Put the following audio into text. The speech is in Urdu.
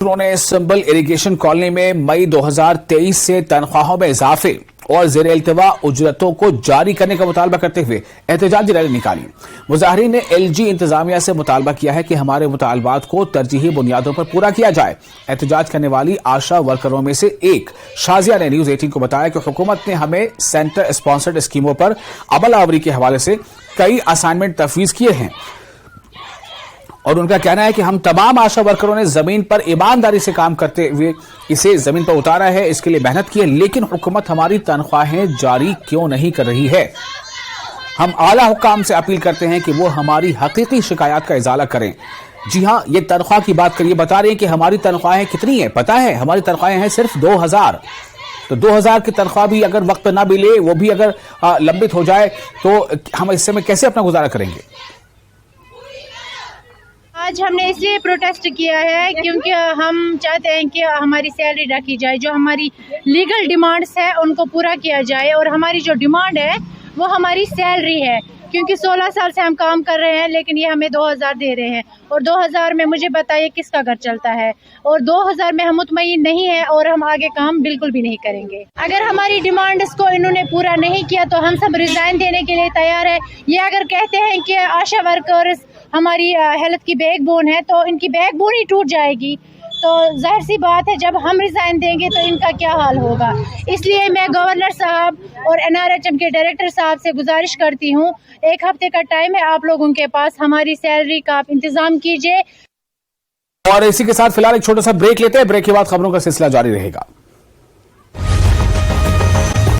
انہوں نے سنبل اریگیشن کالونی میں مئی 2023 سے تنخواہوں میں اضافے اور زیر التوا اجرتوں کو جاری کرنے کا مطالبہ کرتے ہوئے احتجاجی ریلی نکالی۔ مظاہرین نے ایل جی انتظامیہ سے مطالبہ کیا ہے کہ ہمارے مطالبات کو ترجیحی بنیادوں پر پورا کیا جائے۔ احتجاج کرنے والی آشا ورکروں میں سے ایک شازیہ نے نیوز 18 کو بتایا کہ حکومت نے ہمیں سینٹر اسپانسرڈ اسکیموں پر عمل آوری کے حوالے سے کئی اسائنمنٹ تفویض کیے ہیں، اور ان کا کہنا ہے کہ ہم تمام آشا ورکروں نے زمین پر ایمانداری سے کام کرتے ہوئے اسے زمین پر اتارا ہے، اس کے لیے محنت کی ہے، لیکن حکومت ہماری تنخواہیں جاری کیوں نہیں کر رہی ہے۔ ہم اعلیٰ حکام سے اپیل کرتے ہیں کہ وہ ہماری حقیقی شکایات کا ازالہ کریں۔ جی ہاں، یہ تنخواہ کی بات کریے، بتا رہے ہیں کہ ہماری تنخواہیں کتنی ہیں، پتہ ہے ہماری تنخواہیں ہیں صرف 2000، تو 2000 کی تنخواہ بھی اگر وقت نہ ملے، وہ بھی اگر لمبت ہو جائے تو ہم اس میں کیسے اپنا گزارا کریں گے؟ آج ہم نے اس لیے پروٹیسٹ کیا ہے کیونکہ ہم چاہتے ہیں کہ ہماری سیلری رکھی جائے، جو ہماری لیگل ڈیمانڈز ہے ان کو پورا کیا جائے، اور ہماری جو ڈیمانڈ ہے وہ ہماری سیلری ہے، کیونکہ 16 سال سے ہم کام کر رہے ہیں لیکن یہ ہمیں 2000 دے رہے ہیں، اور 2000 میں مجھے بتائیے کس کا گھر چلتا ہے، اور 2000 میں ہم مطمئن نہیں ہیں اور ہم آگے کام بالکل بھی نہیں کریں گے۔ اگر ہماری ڈیمانڈز کو انہوں نے پورا نہیں کیا تو ہم سب ریزائن دینے کے لیے تیار ہے۔ یہ اگر کہتے ہیں کہ آشا ورکرز ہماری ہیلتھ کی بیک بون ہے تو ان کی بیک بون ہی ٹوٹ جائے گی، تو ظاہر سی بات ہے جب ہم ریزائن دیں گے تو ان کا کیا حال ہوگا۔ اس لیے میں گورنر صاحب اور NRHM کے ڈائریکٹر صاحب سے گزارش کرتی ہوں، 1 ہفتے کا ٹائم ہے آپ لوگوں کے پاس، ہماری سیلری کا آپ انتظام کیجئے۔ اور اسی کے ساتھ فی الحال ایک چھوٹا سا بریک لیتے ہیں، بریک کے بعد خبروں کا سلسلہ جاری رہے گا۔